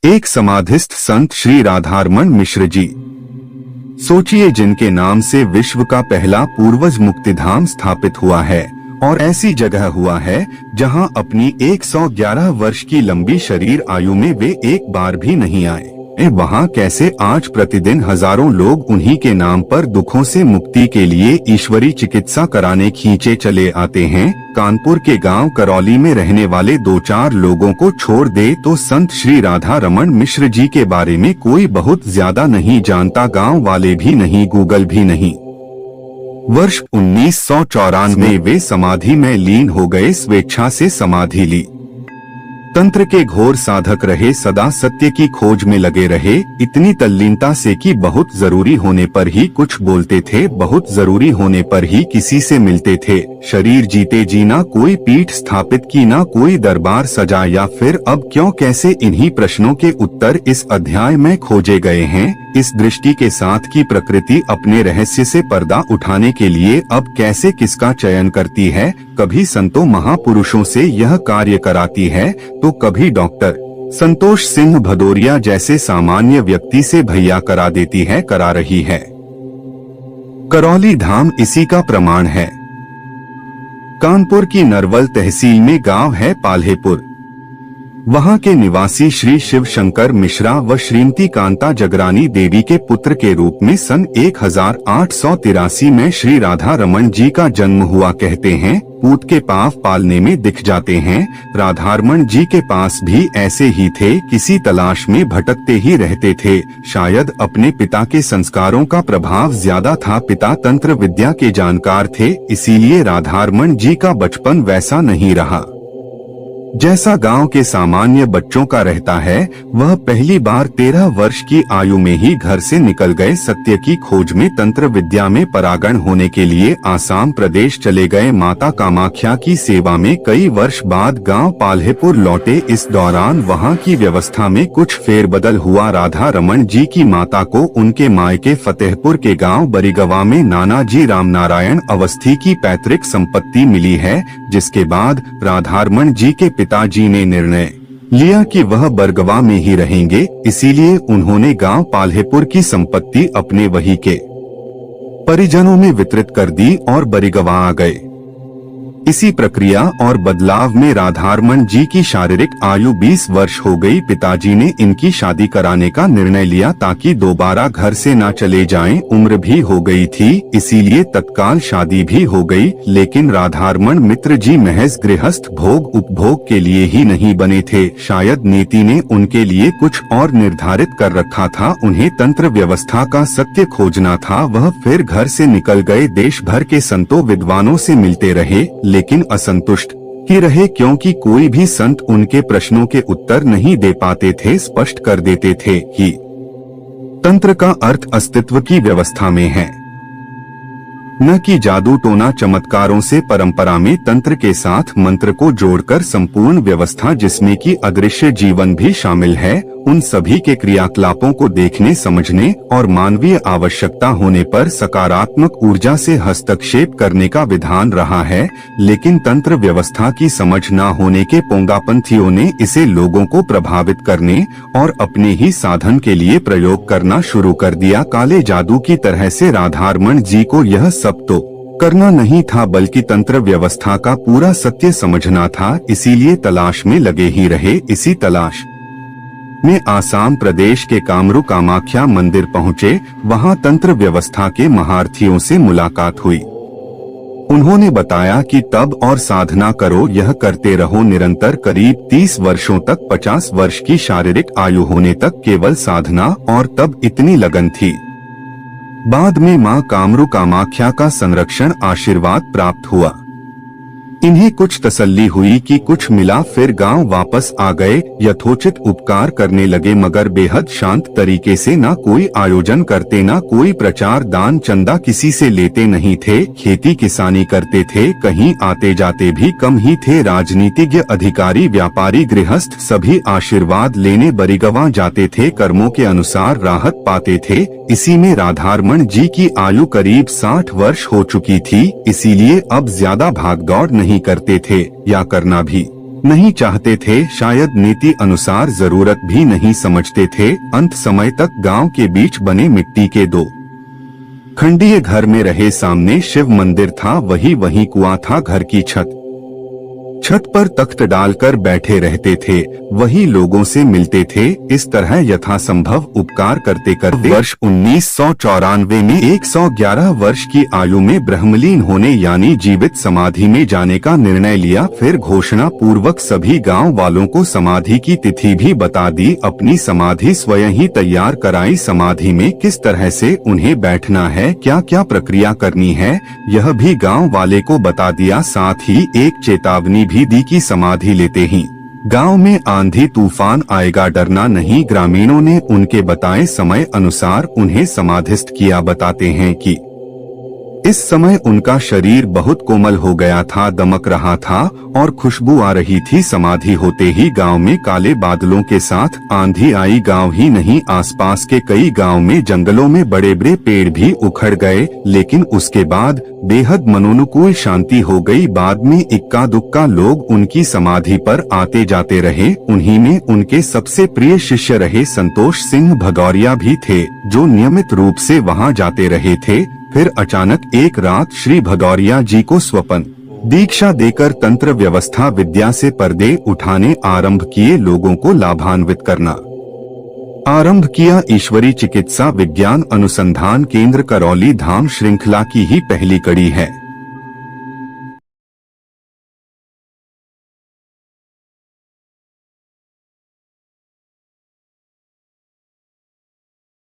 एक समाधिस्थ संत श्री राधारमण मिश्र जी। सोचिए, जिनके नाम से विश्व का पहला पूर्वज मुक्तिधाम स्थापित हुआ है और ऐसी जगह हुआ है जहां अपनी 111 वर्ष की लंबी शरीर आयु में वे एक बार भी नहीं आए। वहां कैसे आज प्रतिदिन हजारों लोग उन्हीं के नाम पर दुखों से मुक्ति के लिए ईश्वरी चिकित्सा कराने खींचे चले आते हैं। कानपुर के गांव करौली में रहने वाले 2-4 लोगों को छोड़ दे तो संत श्री राधारमण मिश्र जी के बारे में कोई बहुत ज्यादा नहीं जानता, गांव वाले भी नहीं, गूगल भी नहीं। वर्ष 1994 में वे समाधि में लीन हो गए, स्वेच्छा से समाधि ली। तंत्र के घोर साधक रहे, सदा सत्य की खोज में लगे रहे, इतनी तल्लीनता से कि बहुत जरूरी होने पर ही कुछ बोलते थे, बहुत जरूरी होने पर ही किसी से मिलते थे। शरीर जीते जी ना कोई पीठ स्थापित की, ना कोई दरबार सजा, या फिर अब क्यों कैसे, इन्हीं प्रश्नों के उत्तर इस अध्याय में खोजे गए हैं। इस दृष्टि के साथ कि प्रकृति अपने रहस्य से पर्दा उठाने के लिए अब कैसे किसका चयन करती है, कभी संतों महापुरुषों से यह कार्य कराती है तो कभी डॉक्टर संतोष सिंह भदौरिया जैसे सामान्य व्यक्ति से भैया करा देती है, करा रही है। करौली धाम इसी का प्रमाण है। कानपुर की नरवल तहसील में गांव है पाल्हेपुर। वहां के निवासी श्री शिव शंकर मिश्रा व श्रीमती कांता जगरानी देवी के पुत्र के रूप में सन 1883 में श्री राधारमण जी का जन्म हुआ। कहते हैं पूत के पाँव पालने में दिख जाते हैं। राधारमण जी के पास भी ऐसे ही थे, किसी तलाश में भटकते ही रहते थे। शायद अपने पिता के संस्कारों का प्रभाव ज्यादा था। पिता तंत्र विद्या के जानकार थे, इसीलिए राधारमण जी का बचपन वैसा नहीं रहा जैसा गांव के सामान्य बच्चों का रहता है। वह पहली बार 13 वर्ष की आयु में ही घर से निकल गए। सत्य की खोज में, तंत्र विद्या में परागण होने के लिए आसाम प्रदेश चले गए। माता कामाख्या की सेवा में कई वर्ष बाद गांव पाल्हेपुर लौटे। इस दौरान वहां की व्यवस्था में कुछ फेरबदल हुआ। राधारमण जी की माता को उनके मायके फतेहपुर के गाँव बरिगवा में नानाजी रामनारायण अवस्थी की पैतृक संपत्ति मिली है, जिसके बाद राधारमण जी के पिताजी ने निर्णय लिया कि वह बरगवा में ही रहेंगे, इसीलिए उन्होंने गांव पाल्हेपुर की संपत्ति अपने वही के परिजनों में वितरित कर दी और बरिगवा आ गए। इसी प्रक्रिया और बदलाव में राधारमण जी की शारीरिक आयु 20 वर्ष हो गई। पिताजी ने इनकी शादी कराने का निर्णय लिया ताकि दोबारा घर से न चले जाएं। उम्र भी हो गई थी, इसीलिए तत्काल शादी भी हो गई। लेकिन राधारमण मित्र जी महज गृहस्थ भोग उपभोग के लिए ही नहीं बने थे। शायद नीति ने उनके लिए कुछ और निर्धारित कर रखा था। उन्हें तंत्र व्यवस्था का सत्य खोजना था। वह फिर घर से निकल गए। देश भर के संतों विद्वानों से मिलते रहे, लेकिन असंतुष्ट ही रहे, क्योंकि कोई भी संत उनके प्रश्नों के उत्तर नहीं दे पाते थे। स्पष्ट कर देते थे कि तंत्र का अर्थ अस्तित्व की व्यवस्था में है, न कि जादू टोना चमत्कारों से। परंपरा में तंत्र के साथ मंत्र को जोड़कर संपूर्ण व्यवस्था, जिसमें कि अदृश्य जीवन भी शामिल है, उन सभी के क्रियाकलापों को देखने समझने और मानवीय आवश्यकता होने पर सकारात्मक ऊर्जा से हस्तक्षेप करने का विधान रहा है। लेकिन तंत्र व्यवस्था की समझ न होने के पोंगापंथियों ने इसे लोगों को प्रभावित करने और अपने ही साधन के लिए प्रयोग करना शुरू कर दिया। काले जादू की तरह से राधारमण जी को यह सब तो करना नहीं था, बल्कि तंत्र व्यवस्था का पूरा सत्य समझना था। इसीलिए तलाश में लगे ही रहे। इसी तलाश में आसाम प्रदेश के कामरू कामाख्या मंदिर पहुँचे। वहाँ तंत्र व्यवस्था के महारथियों से मुलाकात हुई। उन्होंने बताया कि तब और साधना करो, यह करते रहो निरंतर। करीब 30 वर्षों तक, 50 वर्ष की शारीरिक आयु होने तक केवल साधना, और तब इतनी लगन थी। बाद में मां कामरू कामाख्या का संरक्षण आशीर्वाद प्राप्त हुआ। इन्हें कुछ तसल्ली हुई कि कुछ मिला। फिर गांव वापस आ गए। यथोचित उपकार करने लगे, मगर बेहद शांत तरीके से। ना कोई आयोजन करते, ना कोई प्रचार, दान चंदा किसी से लेते नहीं थे। खेती किसानी करते थे, कहीं आते जाते भी कम ही थे। राजनीतिज्ञ, अधिकारी, व्यापारी, गृहस्थ सभी आशीर्वाद लेने बरिगवा जाते थे। कर्मों के अनुसार राहत पाते थे। इसी में राधारमण जी की आयु करीब 60 वर्ष हो चुकी थी, इसीलिए अब ज्यादा भागदौड़ नहीं करते थे, या करना भी नहीं चाहते थे, शायद नीति अनुसार जरूरत भी नहीं समझते थे। अंत समय तक गांव के बीच बने मिट्टी के 2 खंडीय घर में रहे। सामने शिव मंदिर था, वही कुआं था। घर की छत पर तख्त डालकर बैठे रहते थे, वही लोगों से मिलते थे। इस तरह यथासंभव उपकार करते करते वर्ष 1994 में 111 वर्ष की आयु में ब्रह्मलीन होने यानी जीवित समाधि में जाने का निर्णय लिया। फिर घोषणा पूर्वक सभी गांव वालों को समाधि की तिथि भी बता दी। अपनी समाधि स्वयं ही तैयार कराई। समाधि में किस तरह से उन्हें बैठना है, क्या क्या प्रक्रिया करनी है, यह भी गाँव वाले को बता दिया। साथ ही एक चेतावनी भी दी कि समाधि लेते ही गांव में आंधी तूफान आएगा, डरना नहीं। ग्रामीणों ने उनके बताए समय अनुसार उन्हें समाधिस्थ किया। बताते हैं कि इस समय उनका शरीर बहुत कोमल हो गया था, दमक रहा था और खुशबू आ रही थी। समाधि होते ही गांव में काले बादलों के साथ आंधी आई। गांव ही नहीं, आसपास के कई गांव में जंगलों में बड़े बड़े पेड़ भी उखड़ गए। लेकिन उसके बाद बेहद मनोनुकूल शांति हो गई। बाद में इक्का दुक्का लोग उनकी समाधि पर आते जाते रहे। उन्हीं में उनके सबसे प्रिय शिष्य रहे संतोष सिंह भगौरिया भी थे, जो नियमित रूप से वहां जाते रहे थे। फिर अचानक एक रात श्री भगौरिया जी को स्वपन दीक्षा देकर तंत्र व्यवस्था विद्या से पर्दे उठाने आरंभ किए, लोगों को लाभान्वित करना आरंभ किया। ईश्वरी चिकित्सा विज्ञान अनुसंधान केंद्र करौली धाम श्रृंखला की ही पहली कड़ी है।